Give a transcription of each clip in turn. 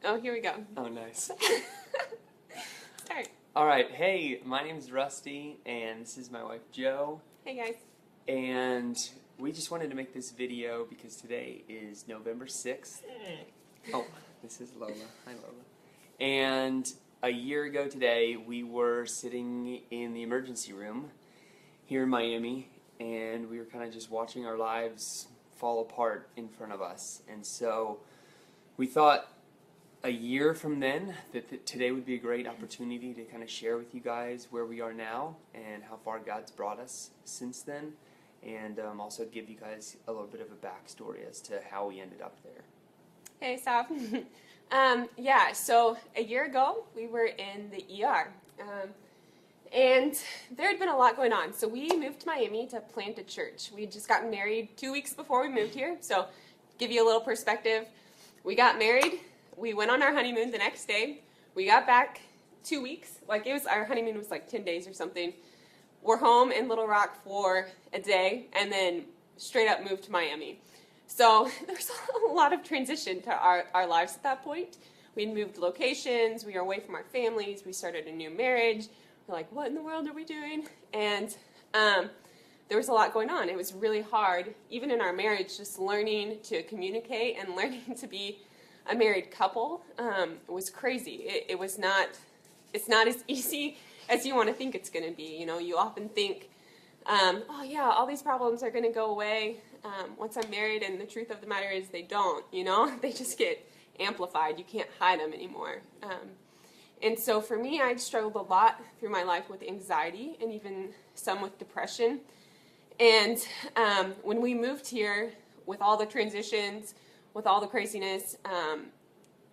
Oh, here we go. Oh, nice. Start. All right. Hey, my name's Rusty, and this is my wife, Jo. Hey, guys. And we just wanted to make this video because today is November 6th. Oh, this is Lola. Hi, Lola. And a year ago today, we were sitting in the emergency room here in Miami, and we were kind of just watching our lives fall apart in front of us. And so we thought a year from then that today would be a great opportunity to kind of share with you guys where we are now and how far God's brought us since then, and also give you guys a little bit of a backstory as to how we ended up there. Hey, Saf. Yeah, so a year ago, we were in the ER. And there had been a lot going on. So we moved to Miami to plant a church. We had just gotten married 2 weeks before we moved here. So give you a little perspective. We got married. We went on our honeymoon the next day. We got back 2 weeks. Our honeymoon was like 10 days or something. We're home in Little Rock for a day and then straight up moved to Miami. So there's a lot of transition to our lives at that point. We had moved locations. We were away from our families. We started a new marriage. We're like, what in the world are we doing? And there was a lot going on. It was really hard, even in our marriage, just learning to communicate and learning to be a married couple was crazy. It's not as easy as you want to think it's going to be. You know, you often think, oh yeah, all these problems are going to go away once I'm married, and the truth of the matter is they don't, you know? They just get amplified. You can't hide them anymore. And so for me, I'd struggled a lot through my life with anxiety and even some with depression. And when we moved here, with all the transitions, with all the craziness,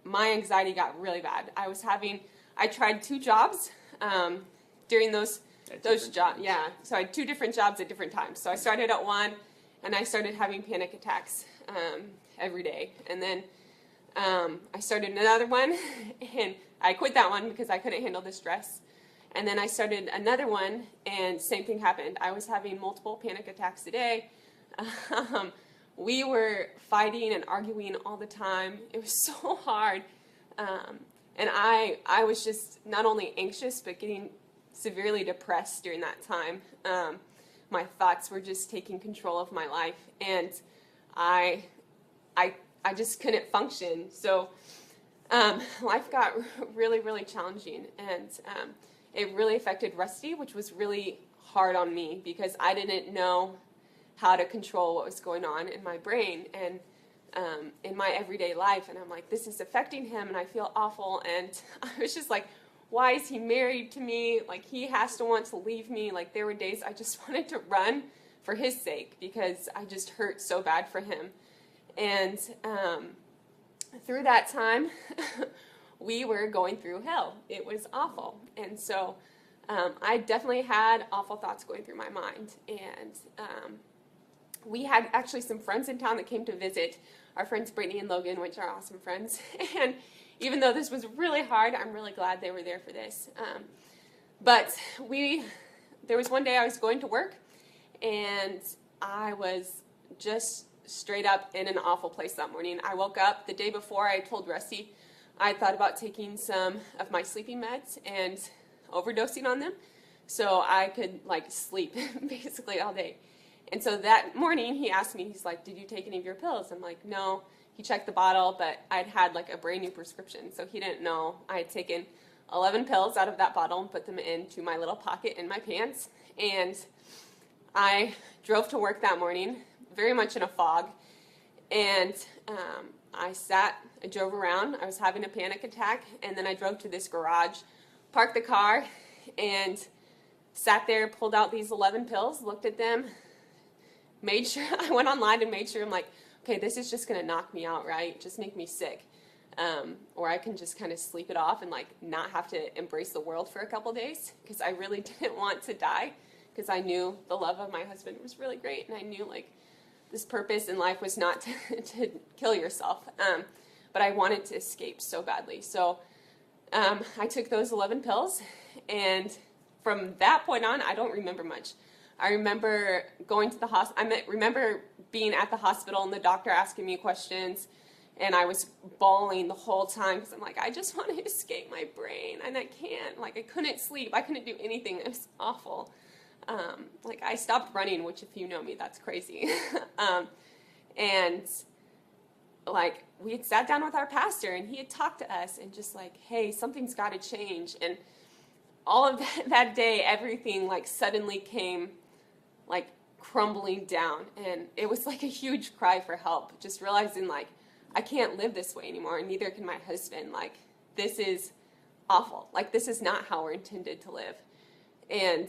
my anxiety got really bad. I tried 2 jobs during those jobs. Yeah, so I had 2 different jobs at different times. So I started at one, and I started having panic attacks every day. And then I started another one, and I quit that one because I couldn't handle the stress. And then I started another one, and same thing happened. I was having multiple panic attacks a day. We were fighting and arguing all the time. It was so hard. And I was just not only anxious, but getting severely depressed during that time. My thoughts were just taking control of my life, and I just couldn't function. So life got really, really challenging, and it really affected Rusty, which was really hard on me because I didn't know how to control what was going on in my brain and in my everyday life. And I'm like, this is affecting him, and I feel awful. And I was just like, why is he married to me? Like, he has to want to leave me. Like, there were days I just wanted to run for his sake because I just hurt so bad for him. And through that time, we were going through hell. It was awful. And so I definitely had awful thoughts going through my mind. And we had actually some friends in town that came to visit, our friends Brittany and Logan, which are awesome friends. And even though this was really hard, I'm really glad they were there for this. But there was one day I was going to work, and I was just straight up in an awful place that morning. I woke up the day before. I told Rusty I thought about taking some of my sleeping meds and overdosing on them so I could sleep basically all day. And so that morning he asked me, he's like, did you take any of your pills? I'm like, no. He checked the bottle, but I'd had a brand new prescription, so he didn't know I had taken 11 pills out of that bottle and put them into my little pocket in my pants. And I drove to work that morning, very much in a fog, and I drove around. I was having a panic attack, and then I drove to this garage, parked the car, and sat there, pulled out these 11 pills, looked at them, made sure, I went online and made sure, I'm like, okay, this is just going to knock me out, right? Just make me sick. Or I can just kind of sleep it off and not have to embrace the world for a couple days, because I really didn't want to die, because I knew the love of my husband was really great, and I knew this purpose in life was not to kill yourself. But I wanted to escape so badly. So I took those 11 pills, and from that point on, I don't remember much. I remember going to the hospital. I remember being at the hospital and the doctor asking me questions, And I was bawling the whole time because I'm like, I just want to escape my brain, and I can't. Like, I couldn't sleep. I couldn't do anything. It was awful. Like, I stopped running, which if you know me, that's crazy. And like, we had sat down with our pastor, and he had talked to us and just like, hey, something's got to change. And all of that day, everything like suddenly came like crumbling down. And it was like a huge cry for help, just realizing like, I can't live this way anymore, and neither can my husband. Like, this is awful. Like, this is not how we're intended to live. And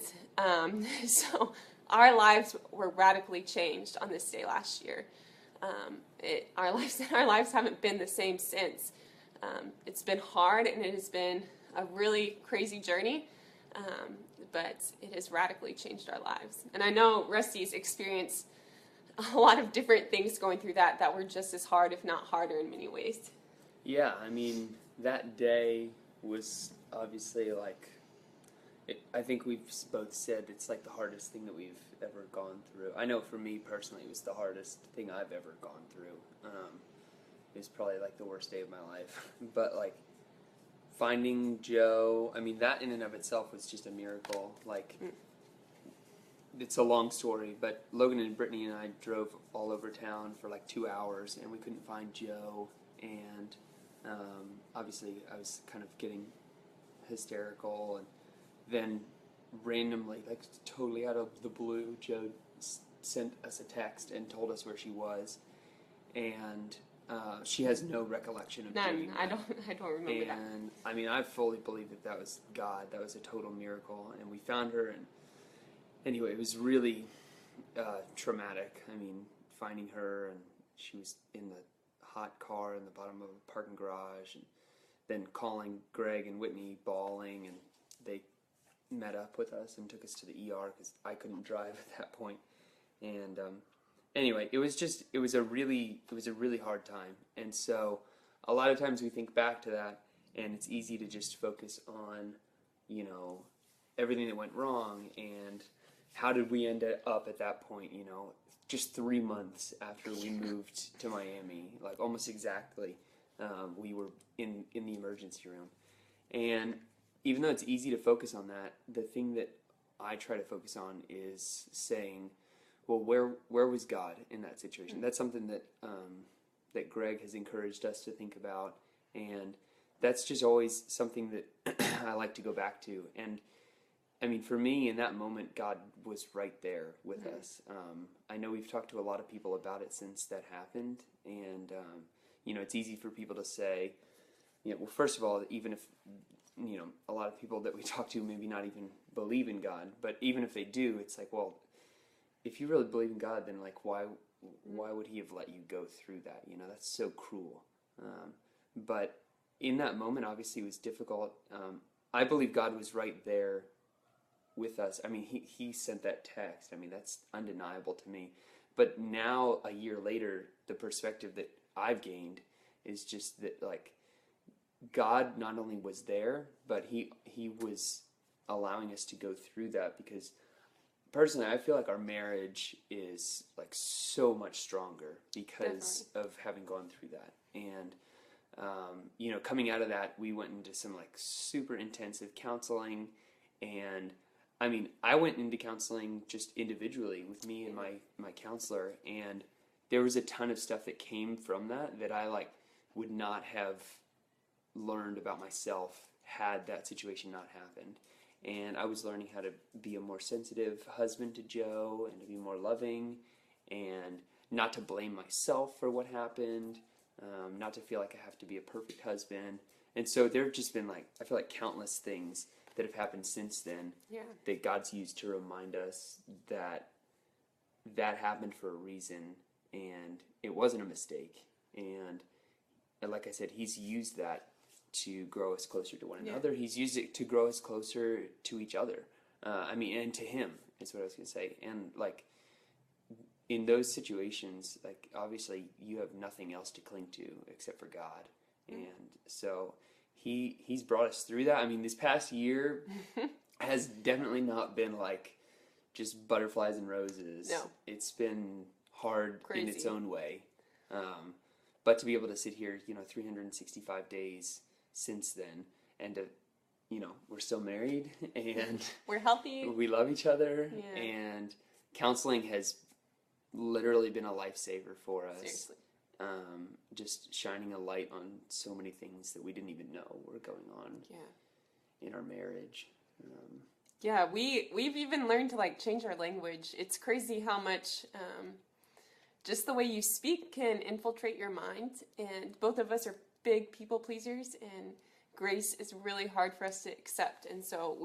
so our lives were radically changed on this day last year. Our lives haven't been the same since. It's been hard, and it has been a really crazy journey, but it has radically changed our lives. And I know Rusty's experienced a lot of different things going through that were just as hard, if not harder, in many ways. Yeah, I mean, that day was obviously like, I think we've both said it's like the hardest thing that we've ever gone through. I know for me personally, it was the hardest thing I've ever gone through. It was probably like the worst day of my life. But like, finding Joe, I mean, that in and of itself was just a miracle. Like, it's a long story, but Logan and Brittany and I drove all over town for like 2 hours, and we couldn't find Joe. And obviously, I was kind of getting hysterical. And then randomly, like totally out of the blue, Joe sent us a text and told us where she was. And she has no recollection of doing that. I don't remember that. And I mean, I fully believe that was God. That was a total miracle. And we found her, and anyway, it was really traumatic. I mean, finding her, and she was in the hot car in the bottom of a parking garage, and then calling Greg and Whitney bawling, and they met up with us and took us to the ER because I couldn't drive at that point. And anyway, it was a really hard time. And so a lot of times we think back to that, and it's easy to just focus on, you know, everything that went wrong and how did we end up at that point, you know, just 3 months after we moved to Miami, like almost exactly, we were in the emergency room. And even though it's easy to focus on that, the thing that I try to focus on is saying, well, where was God in that situation? That's something that that Greg has encouraged us to think about, and that's just always something that I like to go back to. And I mean, for me, in that moment, God was right there with us. I know we've talked to a lot of people about it since that happened, and you know, it's easy for people to say, you know, well, first of all, even if, you know, a lot of people that we talk to maybe not even believe in God, but even if they do, it's like, well, if you really believe in God, then like, why would He have let you go through that? You know, that's so cruel. But in that moment, obviously, it was difficult. I believe God was right there with us. I mean, he sent that text. I mean, that's undeniable to me. But now, a year later, the perspective that I've gained is just that, like, God not only was there, but he was allowing us to go through that, because personally, I feel like our marriage is like so much stronger because of having gone through that. And you know, coming out of that, we went into some like super intensive counseling. And I mean, I went into counseling just individually with me and my counselor, and there was a ton of stuff that came from that I like would not have learned about myself had that situation not happened. And I was learning how to be a more sensitive husband to Joe, and to be more loving, and not to blame myself for what happened, not to feel like I have to be a perfect husband. And so there have just been, like, I feel like countless things that have happened since then that God's used to remind us that that happened for a reason, and it wasn't a mistake. And like I said, He's used that to grow us closer to one another. He's used it to grow us closer to each other. I mean, and to Him is what I was going to say. And like, in those situations, like, obviously you have nothing else to cling to except for God. And so He's brought us through that. I mean, this past year has definitely not been like just butterflies and roses. No. It's been hard in its own way. but to be able to sit here, 365 days since then, and to, we're still married, and we're healthy. We love each other, Yeah. and counseling has literally been a lifesaver for us. Seriously. Just shining a light on so many things that we didn't even know were going on in our marriage. Yeah, we've even learned to like change our language. It's crazy how much just the way you speak can infiltrate your mind. And both of us are big people pleasers, and grace is really hard for us to accept. And so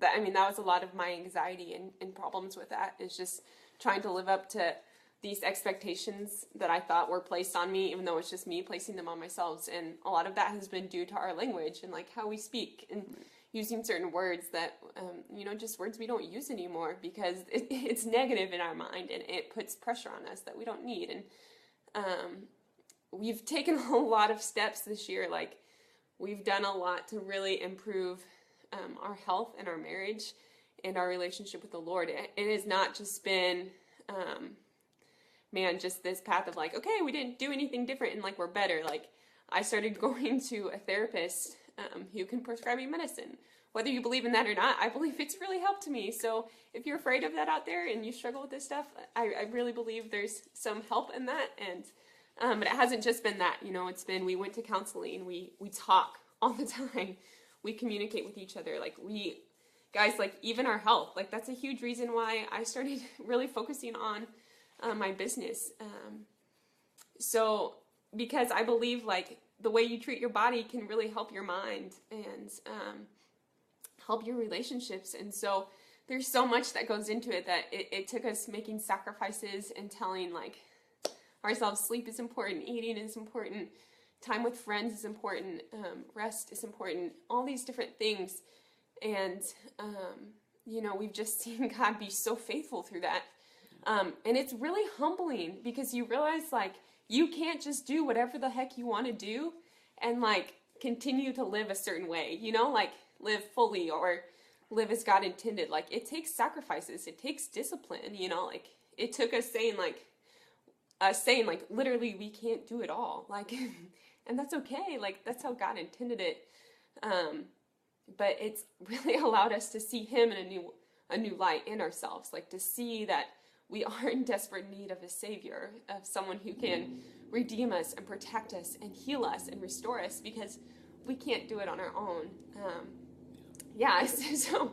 that was a lot of my anxiety and problems with that, is just trying to live up to these expectations that I thought were placed on me, even though it's just me placing them on myself. And a lot of that has been due to our language and like how we speak and using certain words that, just words we don't use anymore because it's negative in our mind and it puts pressure on us that we don't need. And we've taken a lot of steps this year. Like, we've done a lot to really improve our health and our marriage and our relationship with the Lord. It has not just been, just this path of like, okay, we didn't do anything different and like we're better. Like, I started going to a therapist who can prescribe me medicine. Whether you believe in that or not, I believe it's really helped me. So if you're afraid of that out there and you struggle with this stuff, I really believe there's some help in that. And but it hasn't just been that, it's been, we went to counseling, we talk all the time, we communicate with each other, like even our health, like that's a huge reason why I started really focusing on my business. So because I believe like the way you treat your body can really help your mind and help your relationships. And so there's so much that goes into it that it took us making sacrifices and telling like ourselves sleep is important, eating is important, time with friends is important, rest is important, all these different things. And, we've just seen God be so faithful through that. And it's really humbling because you realize like you can't just do whatever the heck you want to do and like continue to live a certain way, like live fully or live as God intended. Like, it takes sacrifices, it takes discipline, like it took us saying like literally we can't do it all, like and that's okay, like that's how God intended it. But it's really allowed us to see him in a new light in ourselves, like to see that we are in desperate need of a savior, of someone who can redeem us and protect us and heal us and restore us, because we can't do it on our own. So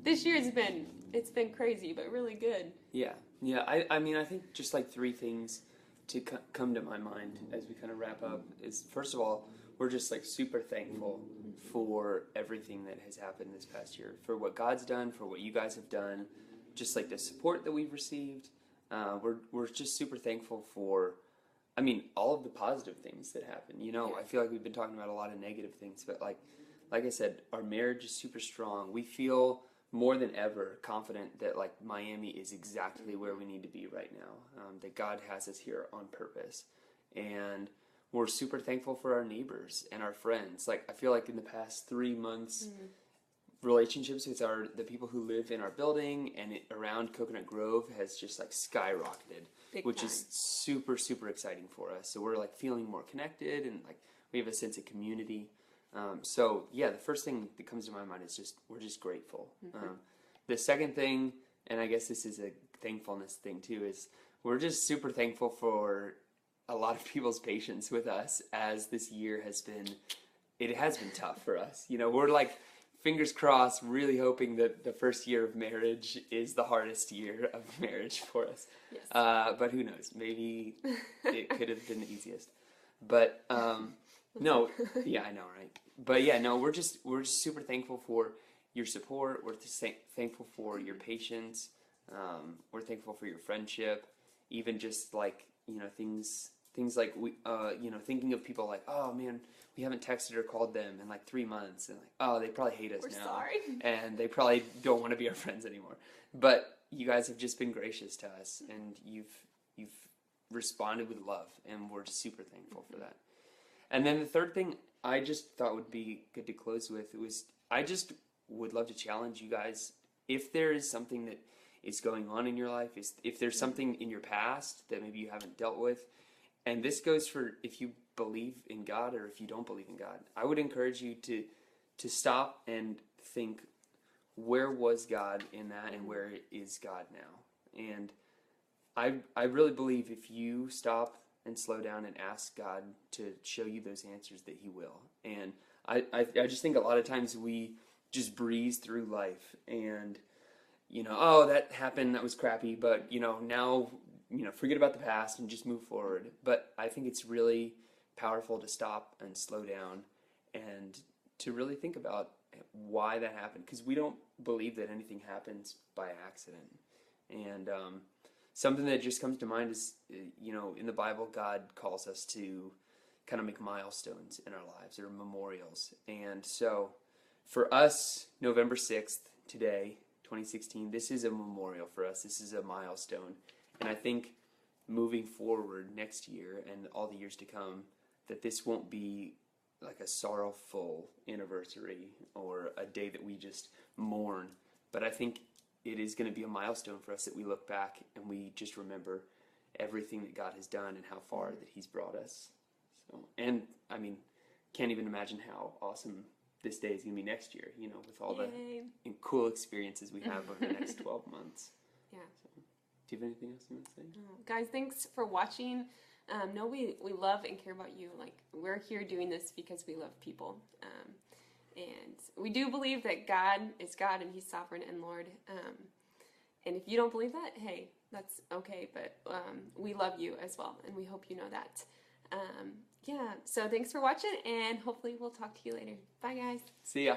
this year it's been crazy, but really good. Yeah. I think just like three things to come to my mind as we kind of wrap up is, first of all, we're just like super thankful for everything that has happened this past year, for what God's done, for what you guys have done, just like the support that we've received. We're just super thankful for, all of the positive things that happen. I feel like we've been talking about a lot of negative things, but like I said, our marriage is super strong. We feel more than ever confident that like Miami is exactly where we need to be right now, that God has us here on purpose. And we're super thankful for our neighbors and our friends. Like, I feel like in the past 3 months, relationships with the people who live in our building and around Coconut Grove has just like skyrocketed, which is super, super exciting for us. So we're like feeling more connected and like we have a sense of community. The first thing that comes to my mind is just, we're just grateful. The second thing, and I guess this is a thankfulness thing too, is we're just super thankful for a lot of people's patience with us as this year has been tough for us. We're like, fingers crossed, really hoping that the first year of marriage is the hardest year of marriage for us. Yes. But who knows? Maybe it could have been the easiest. But no, yeah, I know, right? But yeah, no, we're just super thankful for your support. We're thankful for your patience. We're thankful for your friendship. Even just like things like we, thinking of people like, oh man, we haven't texted or called them in like 3 months, and like, oh, they probably hate us now. Sorry. And they probably don't want to be our friends anymore. But you guys have just been gracious to us, and you've responded with love, and we're just super thankful for that. And then the third thing I just thought would be good to close with was, I just would love to challenge you guys, if there is something that is going on in your life, if there's something in your past that maybe you haven't dealt with, And this goes for if you believe in God or if you don't believe in God. I would encourage you to stop and think, where was God in that and where is God now? And I really believe if you stop and slow down and ask God to show you those answers, that He will. And I just think a lot of times we just breeze through life and, oh, that happened, that was crappy, but, now, forget about the past and just move forward. But I think it's really powerful to stop and slow down and to really think about why that happened, because we don't believe that anything happens by accident. And something that just comes to mind is, in the Bible, God calls us to kind of make milestones in our lives, or memorials. And so for us, November 6th, today, 2016, this is a memorial for us. This is a milestone. And I think moving forward next year and all the years to come, that this won't be like a sorrowful anniversary or a day that we just mourn. But I think it is going to be a milestone for us that we look back and we just remember everything that God has done and how far that He's brought us. So, and I mean, can't even imagine how awesome this day is going to be next year, with all the cool experiences we have over the next 12 months. Yeah. So, do you have anything else you want to say? Guys, thanks for watching. No, we love and care about you. Like, we're here doing this because we love people. And we do believe that God is God and He's sovereign and Lord. And if you don't believe that, hey, that's okay. But we love you as well, and we hope you know that. So thanks for watching, and hopefully we'll talk to you later. Bye, guys. See ya.